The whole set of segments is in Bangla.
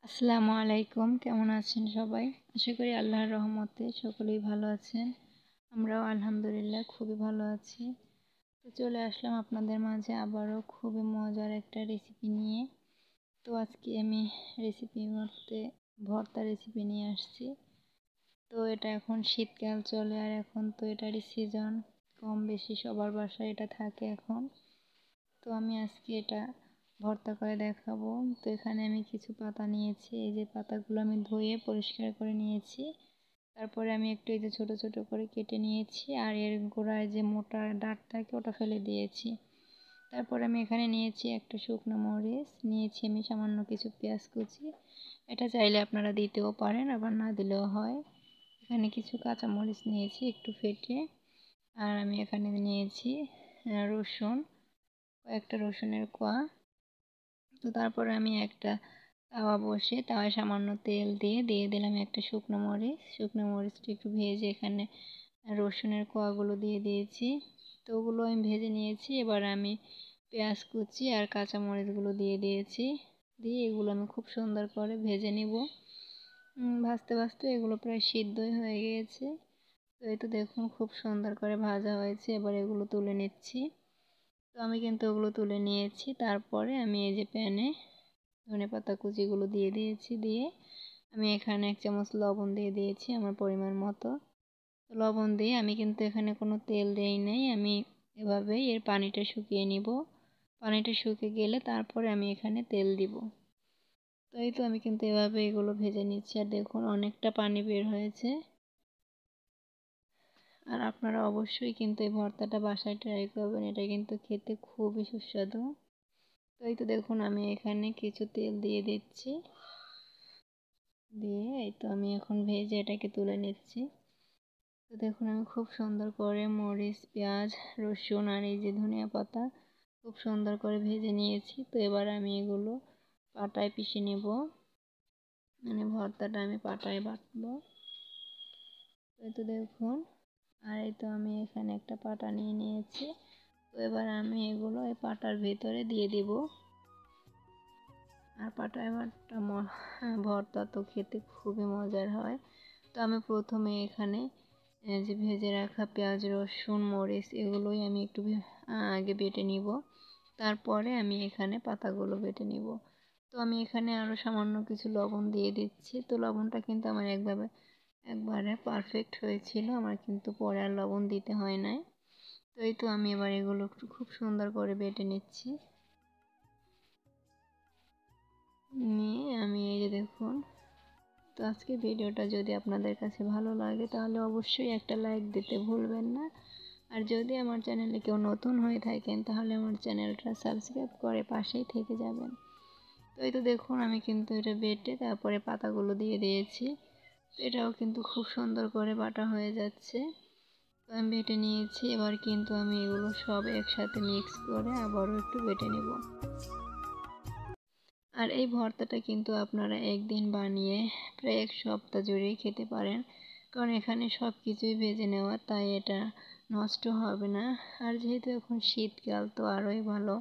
আসসালামু আলাইকুম, কেমন আছেন সবাই? আশা করি আল্লাহর রহমতে সকলেই ভালো আছেন। আমরাও আলহামদুলিল্লাহ খুবই ভালো আছি। তো চলে আসলাম আপনাদের মাঝে আবারও খুবই মজার একটা রেসিপি নিয়ে। তো আজকে আমি রেসিপি করতে ভর্তা রেসিপি নিয়ে আসছি। তো এটা এখন শীতকাল চলে, আর এখন তো এটারই সিজন, কম বেশি সবার বাসায় এটা থাকে এখন। তো আমি আজকে এটা ভর্তা করে দেখাবো। তো এখানে আমি কিছু পাতা নিয়েছি, এই যে পাতাগুলো আমি ধুয়ে পরিষ্কার করে নিয়েছি। তারপরে আমি একটু এই যে ছোট ছোট করে কেটে নিয়েছি, আর এর গোড়ায় যে মোটা ডাঁট থাকে ওটা ফেলে দিয়েছি। তারপর আমি এখানে নিয়েছি একটা শুকনো মরিচ, নিয়েছি আমি সামান্য কিছু পেঁয়াজ কুচি। এটা চাইলে আপনারা দিতেও পারেন, আবার না দিলেও হয়। এখানে কিছু কাঁচা মরিচ নিয়েছি একটু ফেটে, আর আমি এখানে নিয়েছি রসুন, কয়েকটা রসুনের কোয়া। তো তারপরে আমি একটা তাওয়া বসে তাওয়ায় সামান্য তেল দিয়ে দিলাম একটা শুকনো মরিচটা একটু ভেজে এখানে রসুনের কোয়াগুলো দিয়ে দিয়েছি। তো ওগুলো আমি ভেজে নিয়েছি। এবার আমি পেঁয়াজ কুচি আর কাঁচা মরিচগুলো দিয়ে দিয়েছি, দিয়ে এগুলো আমি খুব সুন্দর করে ভেজে নিব। ভাজতে ভাজতে এগুলো প্রায় সিদ্ধই হয়ে গিয়েছে। তো এই তো দেখুন খুব সুন্দর করে ভাজা হয়েছে। এবার এগুলো তুলে নিচ্ছি। তো আমি কিন্তু ওগুলো তুলে নিয়েছি। তারপরে আমি এই যে প্যানে ধনেপাতা কুচিগুলো দিয়ে দিয়েছি, দিয়ে আমি এখানে 1 চামচ লবণ দিয়ে দিয়েছি আমার পরিমাণ মতো। লবণ দিয়ে আমি কিন্তু এখানে কোনো তেল দেই নাই, আমি এভাবেই এর পানিটা শুকিয়ে নিব। পানিটা শুকিয়ে গেলে তারপরে আমি এখানে তেল দিব। তো এই তো আমি কিন্তু এভাবে এগুলো ভেজে নিচ্ছি, আর দেখুন অনেকটা পানি বের হয়েছে। আর আপনারা অবশ্যই কিন্তু এই ভর্তাটা বাসায় ট্রাই করবেন, এটা কিন্তু খেতে খুবই সুস্বাদু। তো এই তো দেখুন আমি এখানে কিছু তেল দিয়ে দিচ্ছি, দিয়ে এই তো আমি এখন ভেজে এটাকে তুলে নিচ্ছি। তো দেখুন আমি খুব সুন্দর করে মরিচ, পেঁয়াজ, রসুন আর এই যে ধনিয়া পাতা খুব সুন্দর করে ভেজে নিয়েছি। তো এবার আমি এগুলো পাটায় পিষে নেব, মানে ভর্তাটা আমি পাটায় বাটবো। এই তো দেখুন, আর এই তো আমি এখানে একটা পাটা নিয়ে নিয়েছি। তো এবার আমি এগুলো এই পাটার ভিতরে দিয়ে দিব। আর পাটায় বাটা ভর্তা তো খেতে খুবই মজার হয়। তো আমি প্রথমে এখানে যে ভেজে রাখা পেঁয়াজ, রসুন, মরিচ এগুলোই আমি একটু আগে বেটে নিব। তারপরে আমি এখানে পাতাগুলো বেটে নিব। তো আমি এখানে আরও সামান্য কিছু লবণ দিয়ে দিচ্ছি। তো লবণটা কিন্তু আমার একবারে পারফেক্ট হয়েছিল, আমার কিন্তু পরে আর লবণ দিতে হয় নাই। তো এই তো আমি এবার এগুলো একটু খুব সুন্দর করে বেটে নিচ্ছি, নিয়ে আমি এই যে দেখুন। তো আজকে ভিডিওটা যদি আপনাদের কাছে ভালো লাগে তাহলে অবশ্যই একটা লাইক দিতে ভুলবেন না। আর যদি আমার চ্যানেলে কেউ নতুন হয়ে থাকেন তাহলে আমার চ্যানেলটা সাবস্ক্রাইব করে পাশেই থেকে যাবেন। তো এই তো দেখুন আমি কিন্তু এটা বেটে তারপরে পাতাগুলো দিয়ে দিয়েছি। তো এটাও কিন্তু খুব সুন্দর করে বাটা হয়ে যাচ্ছে। তো আমি বেটে নিয়েছি, এবার কিন্তু আমি এগুলো সব একসাথে মিক্স করে আবারও একটু বেটে নেব। আর এই ভর্তাটা কিন্তু আপনারা একদিন বানিয়ে প্রায় 1 সপ্তাহ জুড়েই খেতে পারেন, কারণ এখানে সব কিছুই ভেজে নেওয়া, তাই এটা নষ্ট হবে না। আর যেহেতু এখন শীতকাল তো আরোই ভালো।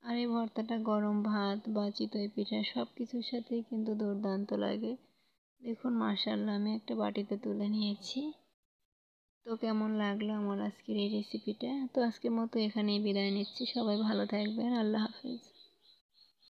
আর এই ভর্তাটা গরম ভাত বা চিতই পিঠা সব কিছুর সাথেই কিন্তু দুর্দান্ত লাগে। দেখুন মাশাআল্লাহ আমি একটা বাটিতে তুলে নিয়েছি। তো কেমন লাগলো আমার আজকের এই রেসিপিটা? তো আজকের মতো এখানেই বিদায় নিচ্ছি। সবাই ভালো থাকবেন। আল্লাহ হাফেজ।